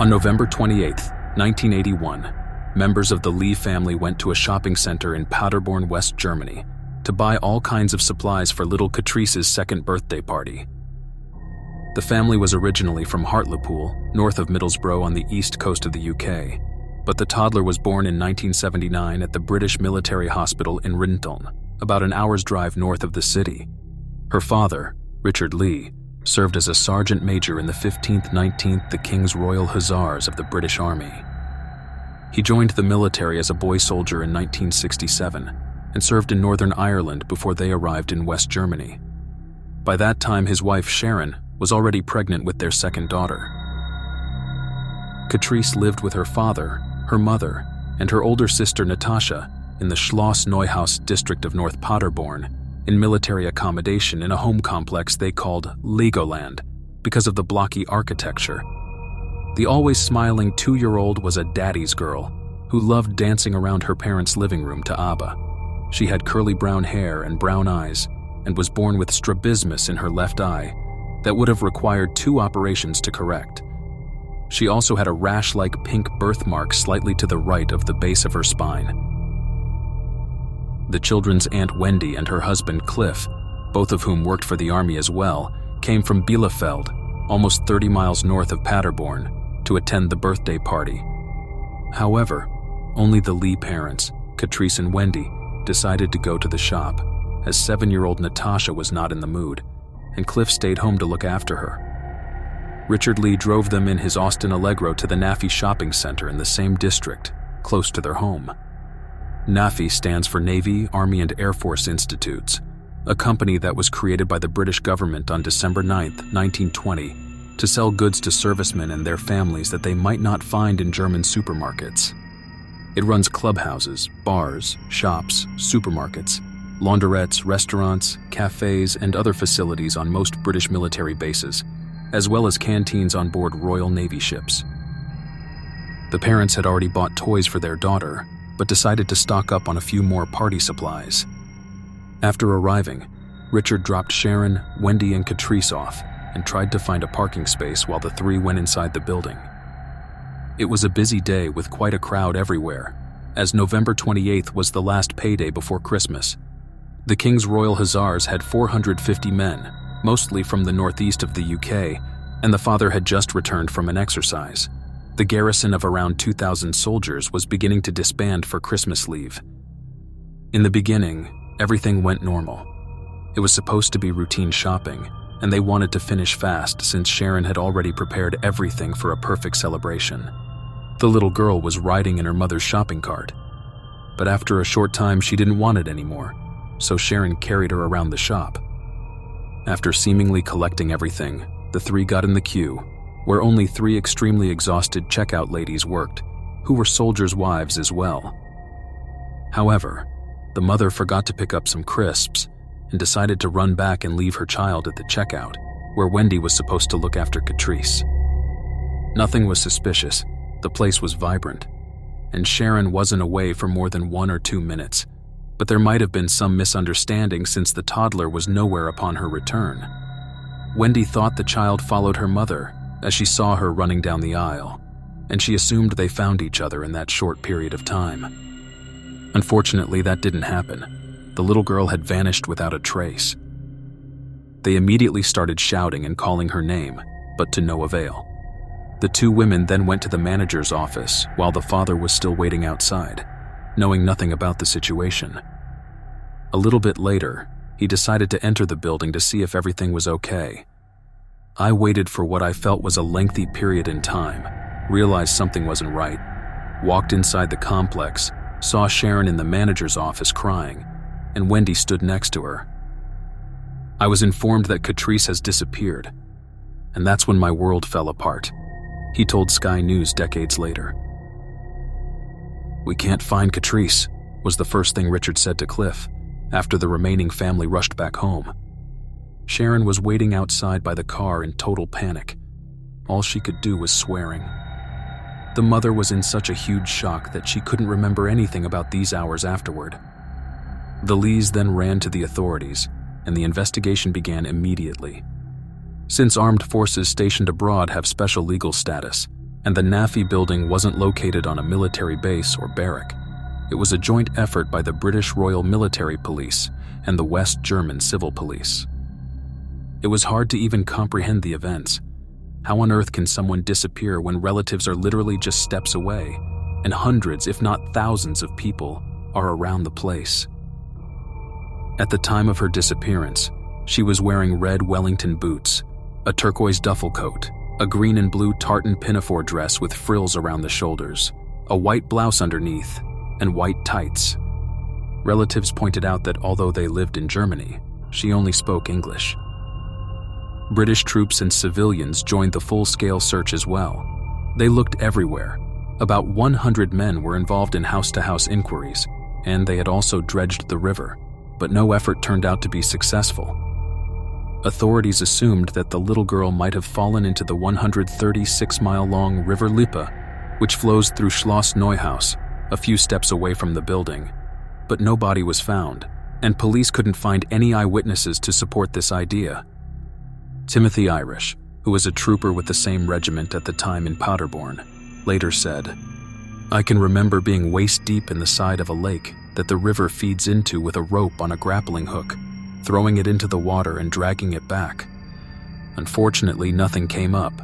On November 28, 1981, members of the Lee family went to a shopping center in Paderborn, West Germany, to buy all kinds of supplies for little Katrice's second birthday party. The family was originally from Hartlepool, north of Middlesbrough on the east coast of the UK, but the toddler was born in 1979 at the British Military Hospital in Rinteln, about an hour's drive north of the city. Her father, Richard Lee, served as a sergeant major in the 15th 19th the King's Royal Hussars of the British Army. He joined the military as a boy soldier in 1967 and served in Northern Ireland before they arrived in West Germany. By that time, his wife Sharon was already pregnant with their second daughter. Katrice lived with her father, her mother, and her older sister Natasha in the Schloss Neuhaus district of North Paderborn in military accommodation in a home complex they called Legoland because of the blocky architecture. The always smiling 2-year-old was a daddy's girl who loved dancing around her parents' living room to ABBA. She had curly brown hair and brown eyes and was born with strabismus in her left eye that would have required 2 operations to correct. She also had a rash-like pink birthmark slightly to the right of the base of her spine. The children's Aunt Wendy and her husband Cliff, both of whom worked for the army as well, came from Bielefeld, almost 30 miles north of Paderborn, to attend the birthday party. However, only the Lee parents, Katrice and Wendy, decided to go to the shop, as 7-year-old Natasha was not in the mood, and Cliff stayed home to look after her. Richard Lee drove them in his Austin Allegro to the NAFI shopping center in the same district, close to their home. NAFI stands for Navy, Army, and Air Force Institutes, a company that was created by the British government on December 9, 1920, to sell goods to servicemen and their families that they might not find in German supermarkets. It runs clubhouses, bars, shops, supermarkets, launderettes, restaurants, cafes, and other facilities on most British military bases, as well as canteens on board Royal Navy ships. The parents had already bought toys for their daughter, but decided to stock up on a few more party supplies. After arriving, Richard dropped Sharon, Wendy, and Katrice off and tried to find a parking space while the 3 went inside the building. It was a busy day with quite a crowd everywhere, as November 28th was the last payday before Christmas. The King's Royal Hussars had 450 men, mostly from the northeast of the UK, and the father had just returned from an exercise. The garrison of around 2,000 soldiers was beginning to disband for Christmas leave. In the beginning, everything went normal. It was supposed to be routine shopping, and they wanted to finish fast since Sharon had already prepared everything for a perfect celebration. The little girl was riding in her mother's shopping cart. But after a short time, she didn't want it anymore, so Sharon carried her around the shop. After seemingly collecting everything, the 3 got in the queue, where only 3 extremely exhausted checkout ladies worked, who were soldiers' wives as well. However, the mother forgot to pick up some crisps and decided to run back and leave her child at the checkout, where Wendy was supposed to look after Katrice. Nothing was suspicious, the place was vibrant, and Sharon wasn't away for more than 1 or 2 minutes, but there might have been some misunderstanding since the toddler was nowhere upon her return. Wendy thought the child followed her mother as she saw her running down the aisle, and she assumed they found each other in that short period of time. Unfortunately, that didn't happen. The little girl had vanished without a trace. They immediately started shouting and calling her name, but to no avail. The 2 women then went to the manager's office while the father was still waiting outside, knowing nothing about the situation. A little bit later, he decided to enter the building to see if everything was okay. I waited for what I felt was a lengthy period in time, realized something wasn't right, walked inside the complex, saw Sharon in the manager's office crying, and Wendy stood next to her. I was informed that Katrice has disappeared, and that's when my world fell apart, he told Sky News decades later. "We can't find Katrice," was the first thing Richard said to Cliff, after the remaining family rushed back home. Sharon was waiting outside by the car in total panic. All she could do was swearing. The mother was in such a huge shock that she couldn't remember anything about these hours afterward. The Lees then ran to the authorities, and the investigation began immediately. Since armed forces stationed abroad have special legal status, and the NAFI building wasn't located on a military base or barrack. It was a joint effort by the British Royal Military Police and the West German Civil Police. It was hard to even comprehend the events. How on earth can someone disappear when relatives are literally just steps away, and hundreds, if not thousands of people are around the place? At the time of her disappearance, she was wearing red Wellington boots, a turquoise duffel coat, a green and blue tartan pinafore dress with frills around the shoulders, a white blouse underneath, and white tights. Relatives pointed out that although they lived in Germany, she only spoke English. British troops and civilians joined the full-scale search as well. They looked everywhere. About 100 men were involved in house-to-house inquiries, and they had also dredged the river, but no effort turned out to be successful. Authorities assumed that the little girl might have fallen into the 136-mile-long River Lippe, which flows through Schloss Neuhaus, a few steps away from the building. But no body was found, and police couldn't find any eyewitnesses to support this idea. Timothy Irish, who was a trooper with the same regiment at the time in Paderborn, later said, "I can remember being waist-deep in the side of a lake that the river feeds into with a rope on a grappling hook, throwing it into the water and dragging it back. Unfortunately, nothing came up."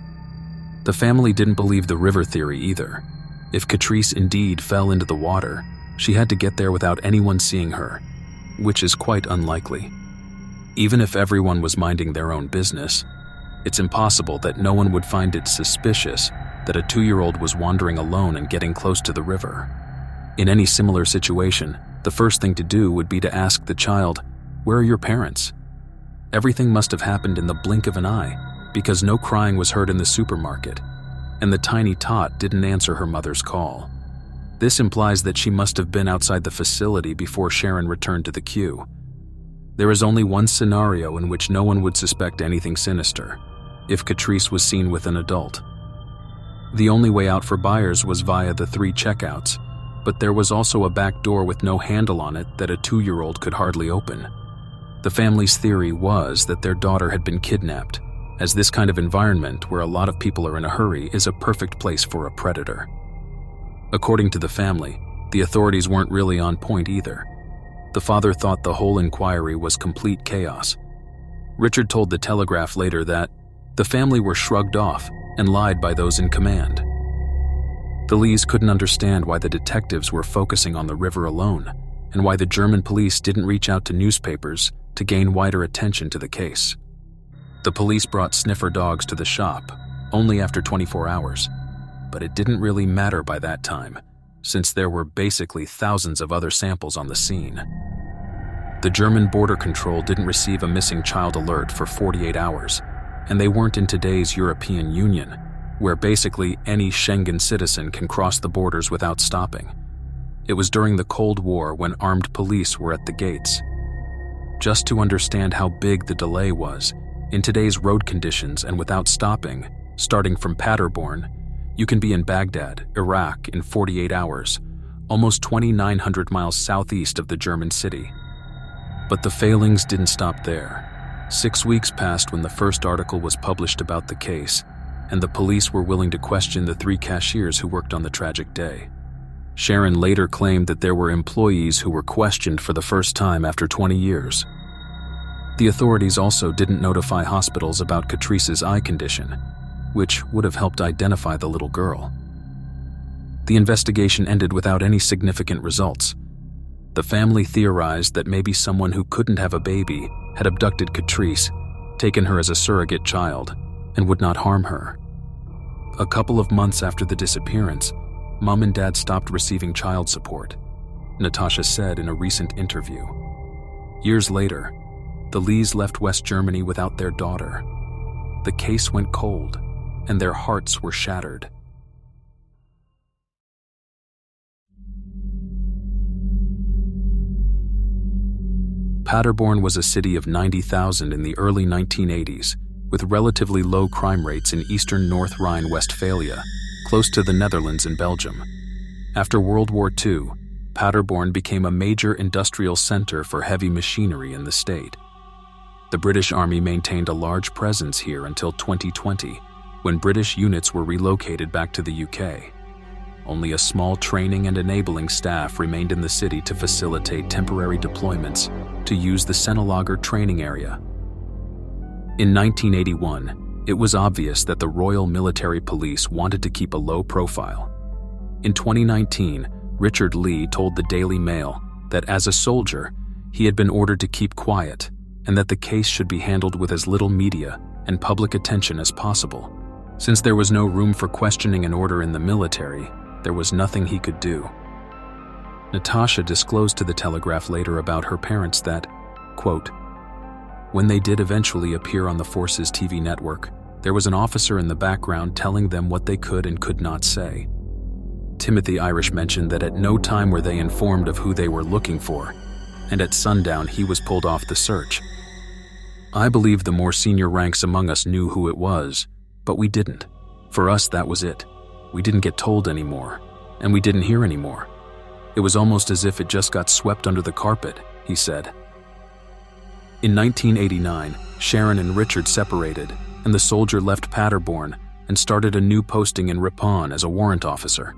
The family didn't believe the river theory either. If Katrice indeed fell into the water, she had to get there without anyone seeing her, which is quite unlikely. Even if everyone was minding their own business, it's impossible that no one would find it suspicious that a 2-year-old was wandering alone and getting close to the river. In any similar situation, the first thing to do would be to ask the child, "Where are your parents?" Everything must have happened in the blink of an eye, because no crying was heard in the supermarket, and the tiny tot didn't answer her mother's call. This implies that she must have been outside the facility before Sharon returned to the queue. There is only one scenario in which no one would suspect anything sinister: if Katrice was seen with an adult. The only way out for buyers was via the 3 checkouts, but there was also a back door with no handle on it that a 2-year-old could hardly open. The family's theory was that their daughter had been kidnapped, as this kind of environment where a lot of people are in a hurry is a perfect place for a predator. According to the family, the authorities weren't really on point either. The father thought the whole inquiry was complete chaos. Richard told the Telegraph later that the family were shrugged off and lied by those in command. The Lees couldn't understand why the detectives were focusing on the river alone, and why the German police didn't reach out to newspapers to gain wider attention to the case. The police brought sniffer dogs to the shop only after 24 hours, but it didn't really matter by that time, since there were basically thousands of other samples on the scene. The German border control didn't receive a missing child alert for 48 hours, and they weren't in today's European Union, where basically any Schengen citizen can cross the borders without stopping. It was during the Cold War when armed police were at the gates. Just to understand how big the delay was, in today's road conditions and without stopping, starting from Paderborn, you can be in Baghdad, Iraq in 48 hours, almost 2,900 miles southeast of the German city. But the failings didn't stop there. 6 weeks passed when the first article was published about the case, and the police were willing to question the 3 cashiers who worked on the tragic day. Sharon later claimed that there were employees who were questioned for the first time after 20 years. The authorities also didn't notify hospitals about Katrice's eye condition, which would have helped identify the little girl. The investigation ended without any significant results. The family theorized that maybe someone who couldn't have a baby had abducted Katrice, taken her as a surrogate child, and would not harm her. A couple of months after the disappearance, Mom and Dad stopped receiving child support, Natasha said in a recent interview. Years later, the Lees left West Germany without their daughter. The case went cold, and their hearts were shattered. Paderborn was a city of 90,000 in the early 1980s, with relatively low crime rates in eastern North Rhine-Westphalia, close to the Netherlands and Belgium. After World War II, Paderborn became a major industrial center for heavy machinery in the state. The British Army maintained a large presence here until 2020, when British units were relocated back to the UK. Only a small training and enabling staff remained in the city to facilitate temporary deployments to use the Senelager training area. In 1981, it was obvious that the Royal Military Police wanted to keep a low profile. In 2019, Richard Lee told the Daily Mail that as a soldier, he had been ordered to keep quiet and that the case should be handled with as little media and public attention as possible. Since there was no room for questioning and order in the military, there was nothing he could do. Natasha disclosed to the Telegraph later about her parents that, quote, "When they did eventually appear on the Force's TV network, there was an officer in the background telling them what they could and could not say." Timothy Irish mentioned that at no time were they informed of who they were looking for, and at sundown he was pulled off the search. "I believe the more senior ranks among us knew who it was, but we didn't. For us, that was it. We didn't get told anymore, and we didn't hear anymore. It was almost as if it just got swept under the carpet," he said. In 1989, Sharon and Richard separated, and the soldier left Paderborn and started a new posting in Ripon as a warrant officer.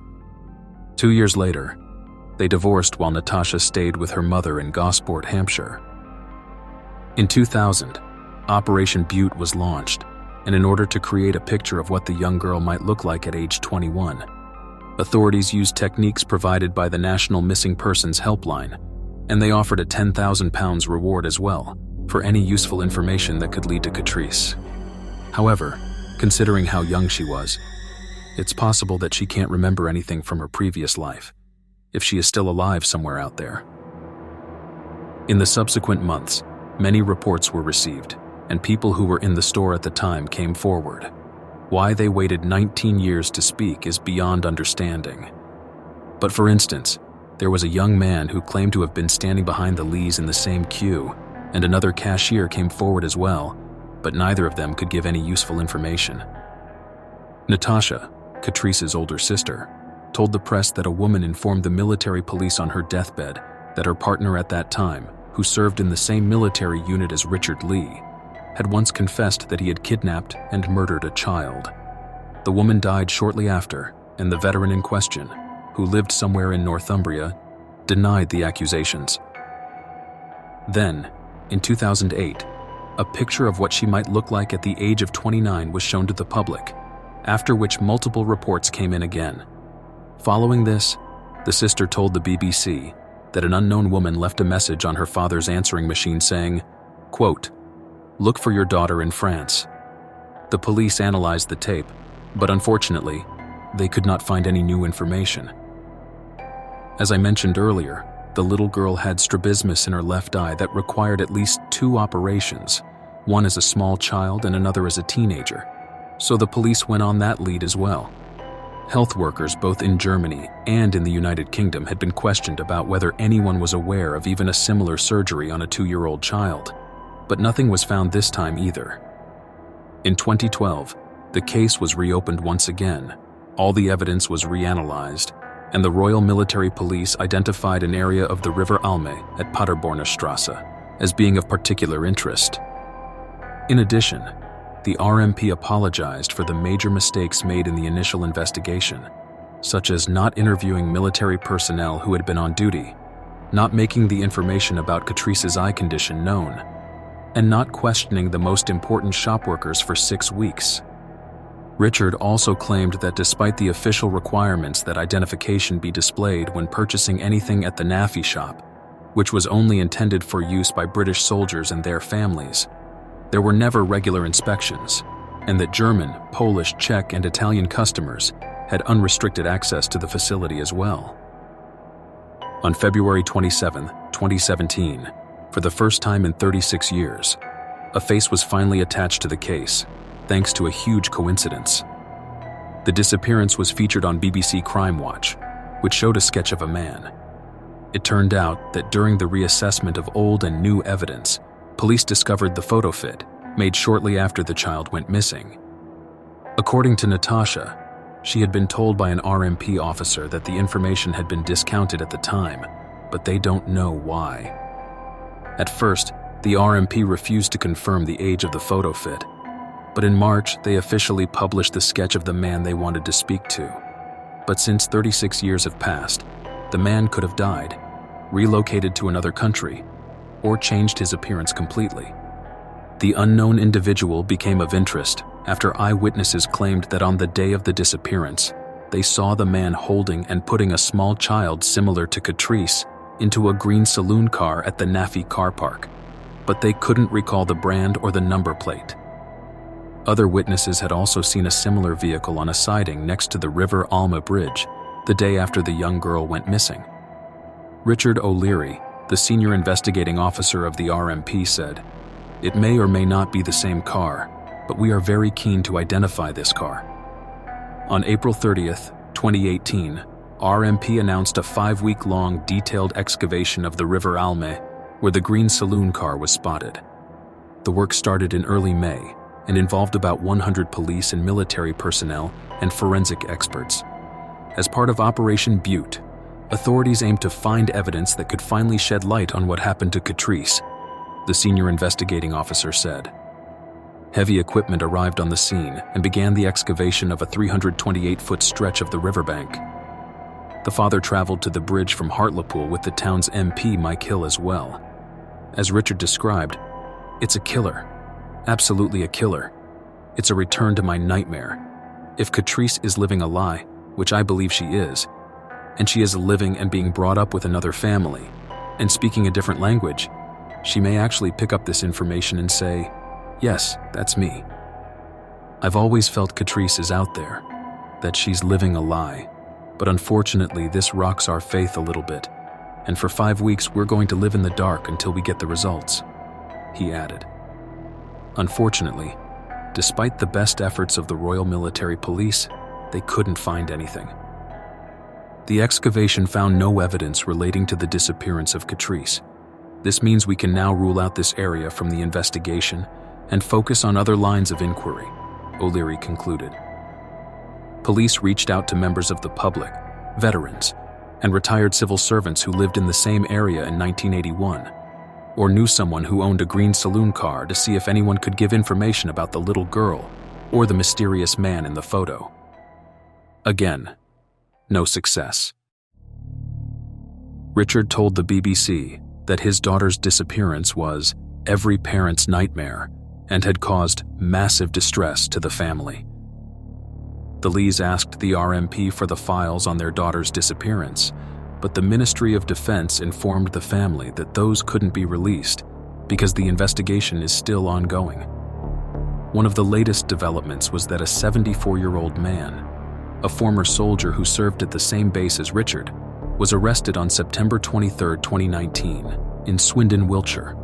2 years later, they divorced while Natasha stayed with her mother in Gosport, Hampshire. In 2000, Operation Butte was launched, and in order to create a picture of what the young girl might look like at age 21, authorities used techniques provided by the National Missing Persons Helpline, and they offered a £10,000 reward as well for any useful information that could lead to Katrice. However, considering how young she was, it's possible that she can't remember anything from her previous life, if she is still alive somewhere out there. In the subsequent months, many reports were received, and people who were in the store at the time came forward. Why they waited 19 years to speak is beyond understanding. But for instance, there was a young man who claimed to have been standing behind the Lees in the same queue, and another cashier came forward as well, but neither of them could give any useful information. Natasha, Katrice's older sister, told the press that a woman informed the military police on her deathbed that her partner at that time, who served in the same military unit as Richard Lee, had once confessed that he had kidnapped and murdered a child. The woman died shortly after, and the veteran in question, who lived somewhere in Northumbria, denied the accusations. Then, in 2008, a picture of what she might look like at the age of 29 was shown to the public, after which multiple reports came in again. Following this, the sister told the BBC that an unknown woman left a message on her father's answering machine saying, quote, "Look for your daughter in France." The police analyzed the tape, but unfortunately, they could not find any new information. As I mentioned earlier, the little girl had strabismus in her left eye that required at least 2 operations, one as a small child and another as a teenager, so the police went on that lead as well. Health workers both in Germany and in the United Kingdom had been questioned about whether anyone was aware of even a similar surgery on a 2-year-old child, but nothing was found this time either. In 2012, the case was reopened once again, all the evidence was reanalyzed, and the Royal Military Police identified an area of the River Alme at Paderborner Strasse as being of particular interest. In addition, the RMP apologized for the major mistakes made in the initial investigation, such as not interviewing military personnel who had been on duty, not making the information about Katrice's eye condition known, and not questioning the most important shop workers for 6 weeks. Richard also claimed that despite the official requirements that identification be displayed when purchasing anything at the NAFI shop, which was only intended for use by British soldiers and their families, there were never regular inspections, and that German, Polish, Czech, and Italian customers had unrestricted access to the facility as well. On February 27, 2017, for the first time in 36 years, a face was finally attached to the case, thanks to a huge coincidence. The disappearance was featured on BBC Crime Watch, which showed a sketch of a man. It turned out that during the reassessment of old and new evidence, police discovered the photo fit made shortly after the child went missing. According to Natasha, she had been told by an RMP officer that the information had been discounted at the time, but they don't know why. At first, the RMP refused to confirm the age of the photo fit. But in March, they officially published the sketch of the man they wanted to speak to. But since 36 years have passed, the man could have died, relocated to another country, or changed his appearance completely. The unknown individual became of interest after eyewitnesses claimed that on the day of the disappearance, they saw the man holding and putting a small child similar to Katrice into a Green Saloon Car at the Nafi car park, but they couldn't recall the brand or the number plate. Other witnesses had also seen a similar vehicle on a siding next to the River Alma Bridge the day after the young girl went missing. Richard O'Leary, the senior investigating officer of the RMP, said, "It may or may not be the same car, but we are very keen to identify this car." On April 30th, 2018, RMP announced a 5-week-long detailed excavation of the River Alma where the Green Saloon Car was spotted. The work started in early May and involved about 100 police and military personnel and forensic experts. As part of Operation Butte, authorities aimed to find evidence that could finally shed light on what happened to Katrice, the senior investigating officer said. Heavy equipment arrived on the scene and began the excavation of a 328-foot stretch of the riverbank. The father traveled to the bridge from Hartlepool with the town's MP, Mike Hill, as well. As Richard described, "It's a killer. Absolutely a killer. It's a return to my nightmare. If Katrice is living a lie, which I believe she is, and she is living and being brought up with another family, and speaking a different language, she may actually pick up this information and say, 'Yes, that's me.' I've always felt Katrice is out there, that she's living a lie, but unfortunately this rocks our faith a little bit, and for 5 weeks we're going to live in the dark until we get the results," he added. Unfortunately, despite the best efforts of the Royal Military Police, they couldn't find anything. The excavation found no evidence relating to the disappearance of Katrice. This means we can now rule out this area from the investigation and focus on other lines of inquiry, O'Leary concluded. Police reached out to members of the public, veterans, and retired civil servants who lived in the same area in 1981, or knew someone who owned a Green Saloon Car to see if anyone could give information about the little girl or the mysterious man in the photo. Again, no success. Richard told the BBC that his daughter's disappearance was every parent's nightmare and had caused massive distress to the family. The Lees asked the RMP for the files on their daughter's disappearance, but the Ministry of Defense informed the family that those couldn't be released because the investigation is still ongoing. One of the latest developments was that a 74-year-old man, a former soldier who served at the same base as Richard, was arrested on September 23, 2019, in Swindon, Wiltshire.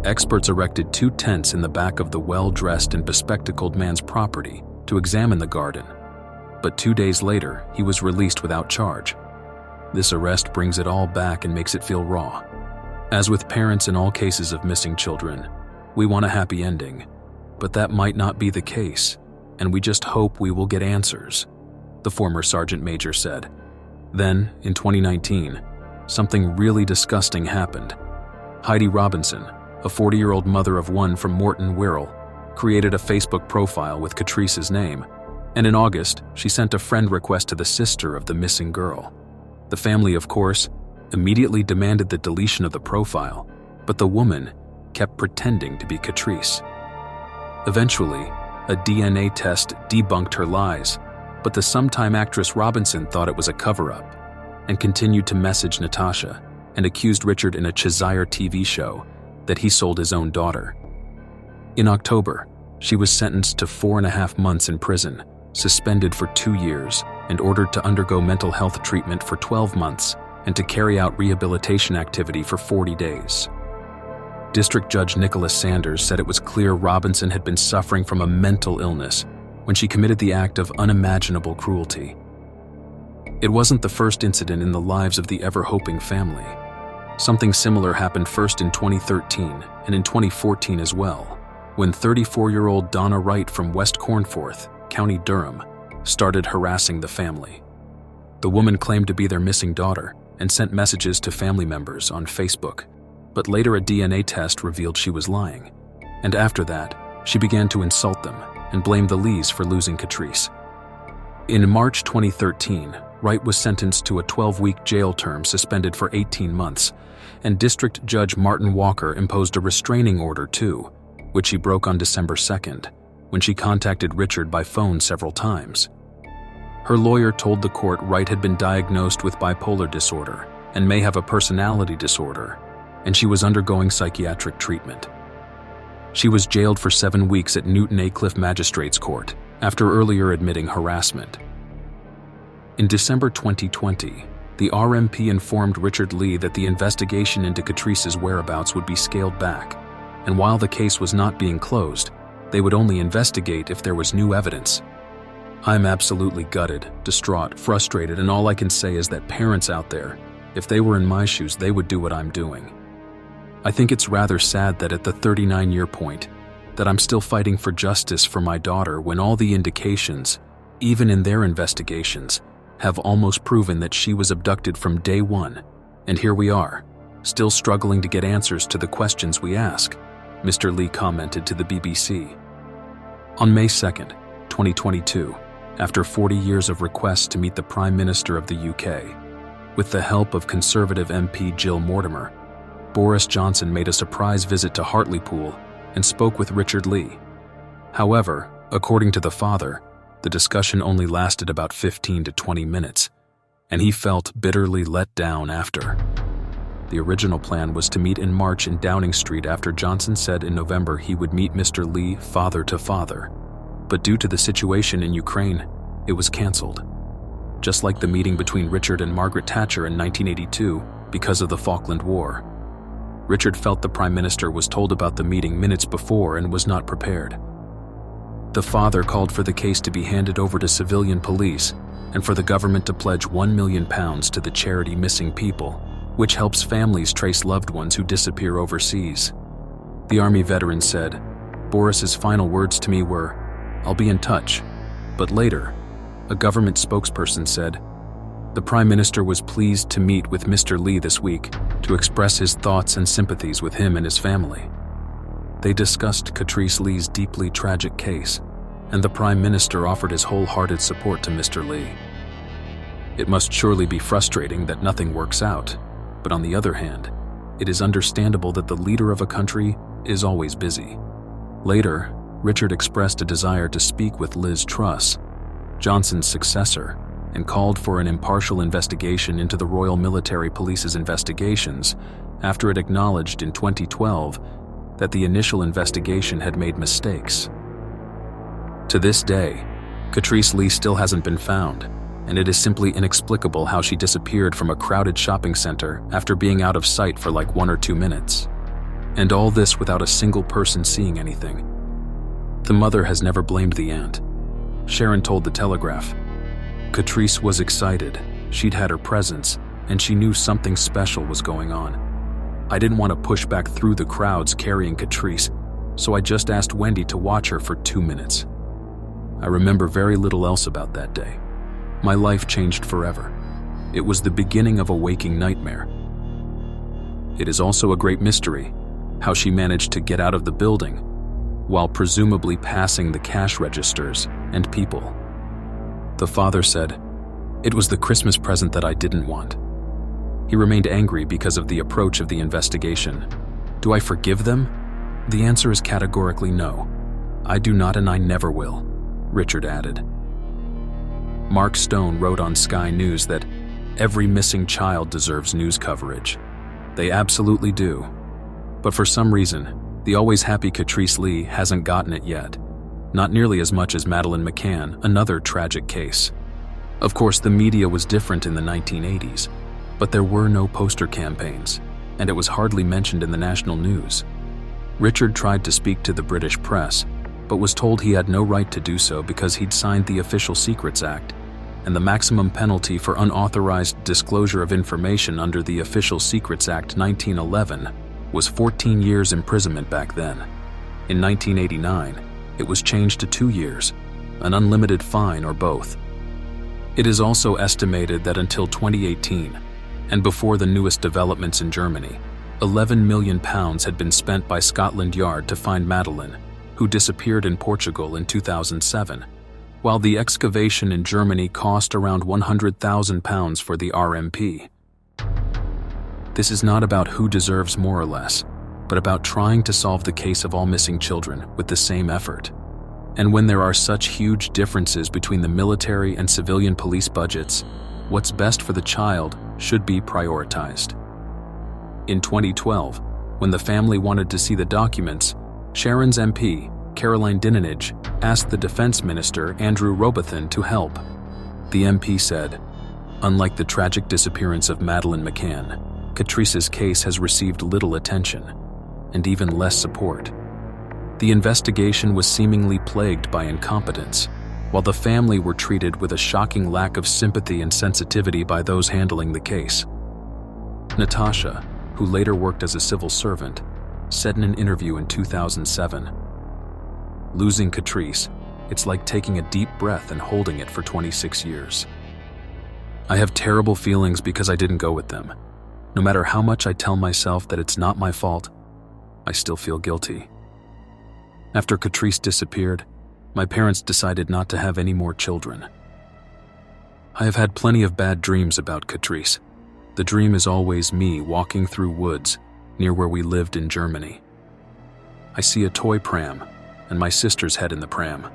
Experts erected 2 tents in the back of the well-dressed and bespectacled man's property to examine the garden, but 2 days later, he was released without charge. This arrest brings it all back and makes it feel raw. As with parents in all cases of missing children, we want a happy ending, but that might not be the case, and we just hope we will get answers, the former sergeant major said. Then, in 2019, something really disgusting happened. Heidi Robinson, a 40-year-old mother of 1 from Morton Wirral, created a Facebook profile with Katrice's name, and in August, she sent a friend request to the sister of the missing girl. The family, of course, immediately demanded the deletion of the profile, but the woman kept pretending to be Katrice. Eventually, a DNA test debunked her lies, but the sometime actress Robinson thought it was a cover-up and continued to message Natasha and accused Richard in a Cheshire TV show that he sold his own daughter. In October, she was sentenced to 4.5 months in prison, suspended for 2 years, and ordered to undergo mental health treatment for 12 months and to carry out rehabilitation activity for 40 days. District Judge Nicholas Sanders said it was clear Robinson had been suffering from a mental illness when she committed the act of unimaginable cruelty. It wasn't the first incident in the lives of the ever-hoping family. Something similar happened first in 2013 and in 2014 as well, when 34-year-old Donna Wright from West Cornforth, County Durham, started harassing the family. The woman claimed to be their missing daughter and sent messages to family members on Facebook, but later a DNA test revealed she was lying, and after that, She began to insult them and blame the Lees for losing Katrice. In March 2013, Wright was sentenced to a 12-week jail term suspended for 18 months, and District Judge Martin Walker imposed a restraining order too, which she broke on December 2nd, when she contacted Richard by phone several times. Her lawyer told the court Wright had been diagnosed with bipolar disorder and may have a personality disorder, and she was undergoing psychiatric treatment. She was jailed for 7 weeks at Newton Aycliffe Magistrates Court after earlier admitting harassment. In December 2020, the RMP informed Richard Lee that the investigation into Katrice's whereabouts would be scaled back, and while the case was not being closed, they would only investigate if there was new evidence. I'm absolutely gutted, distraught, frustrated, and all I can say is that parents out there, if they were in my shoes, they would do what I'm doing. I think it's rather sad that at the 39-year point, that I'm still fighting for justice for my daughter when all the indications, even in their investigations, have almost proven that she was abducted from day one, and here we are, still struggling to get answers to the questions we ask, Mr. Lee commented to the BBC. On May 2nd, 2022, after 40 years of requests to meet the Prime Minister of the UK, with the help of Conservative MP Jill Mortimer, Boris Johnson made a surprise visit to Hartlepool and spoke with Richard Lee. However, according to the father, the discussion only lasted about 15 to 20 minutes, and he felt bitterly let down after. The original plan was to meet in March in Downing Street after Johnson said in November he would meet Mr. Lee father to father, but due to the situation in Ukraine, it was cancelled. Just like the meeting between Richard and Margaret Thatcher in 1982 because of the Falkland War. Richard felt the Prime Minister was told about the meeting minutes before and was not prepared. The father called for the case to be handed over to civilian police and for the government to pledge £1 million to the charity Missing People, which helps families trace loved ones who disappear overseas. The Army veteran said, "Boris's final words to me were, 'I'll be in touch.' But later, a government spokesperson said, 'The Prime Minister was pleased to meet with Mr. Lee this week to express his thoughts and sympathies with him and his family.' They discussed Katrice Lee's deeply tragic case, and the Prime Minister offered his wholehearted support to Mr. Lee. It must surely be frustrating that nothing works out, but on the other hand, it is understandable that the leader of a country is always busy." Later, Richard expressed a desire to speak with Liz Truss, Johnson's successor, and called for an impartial investigation into the Royal Military Police's investigations after it acknowledged in 2012 that the initial investigation had made mistakes. To this day, Katrice Lee still hasn't been found, and it is simply inexplicable how she disappeared from a crowded shopping center after being out of sight for like 1 or 2 minutes. And all this without a single person seeing anything. The mother has never blamed the aunt. Sharon told The Telegraph, "Katrice was excited, she'd had her presence, and she knew something special was going on. I didn't want to push back through the crowds carrying Katrice, so I just asked Wendy to watch her for 2 minutes. I remember very little else about that day. My life changed forever. It was the beginning of a waking nightmare. It is also a great mystery how she managed to get out of the building while presumably passing the cash registers and people." The father said, "It was the Christmas present that I didn't want." He remained angry because of the approach of the investigation. Do I forgive them? The answer is categorically no. I do not and I never will, Richard added. Mark Stone wrote on Sky News that every missing child deserves news coverage. They absolutely do. But for some reason, the always happy Katrice Lee hasn't gotten it yet. Not nearly as much as Madeleine McCann, another tragic case. Of course, the media was different in the 1980s, but there were no poster campaigns, and it was hardly mentioned in the national news. Richard tried to speak to the British press, but was told he had no right to do so because he'd signed the Official Secrets Act, and the maximum penalty for unauthorized disclosure of information under the Official Secrets Act 1911 was 14 years imprisonment back then. In 1989, it was changed to 2 years, an unlimited fine or both. It is also estimated that until 2018, and before the newest developments in Germany, £11 million had been spent by Scotland Yard to find Madeleine, who disappeared in Portugal in 2007, while the excavation in Germany cost around £100,000 for the RMP. This is not about who deserves more or less, but about trying to solve the case of all missing children with the same effort. And when there are such huge differences between the military and civilian police budgets, what's best for the child should be prioritized. In 2012, when the family wanted to see the documents, Sharon's MP, Caroline Dinenage, asked the Defense Minister, Andrew Robotham, to help. The MP said, "Unlike the tragic disappearance of Madeleine McCann, Katrice's case has received little attention, and even less support. The investigation was seemingly plagued by incompetence, while the family were treated with a shocking lack of sympathy and sensitivity by those handling the case." Natasha, who later worked as a civil servant, said in an interview in 2007, "Losing Katrice, it's like taking a deep breath and holding it for 26 years. I have terrible feelings because I didn't go with them. No matter how much I tell myself that it's not my fault, I still feel guilty." After Katrice disappeared, my parents decided not to have any more children. I have had plenty of bad dreams about Katrice. The dream is always me walking through woods near where we lived in Germany. I see a toy pram and my sister's head in the pram.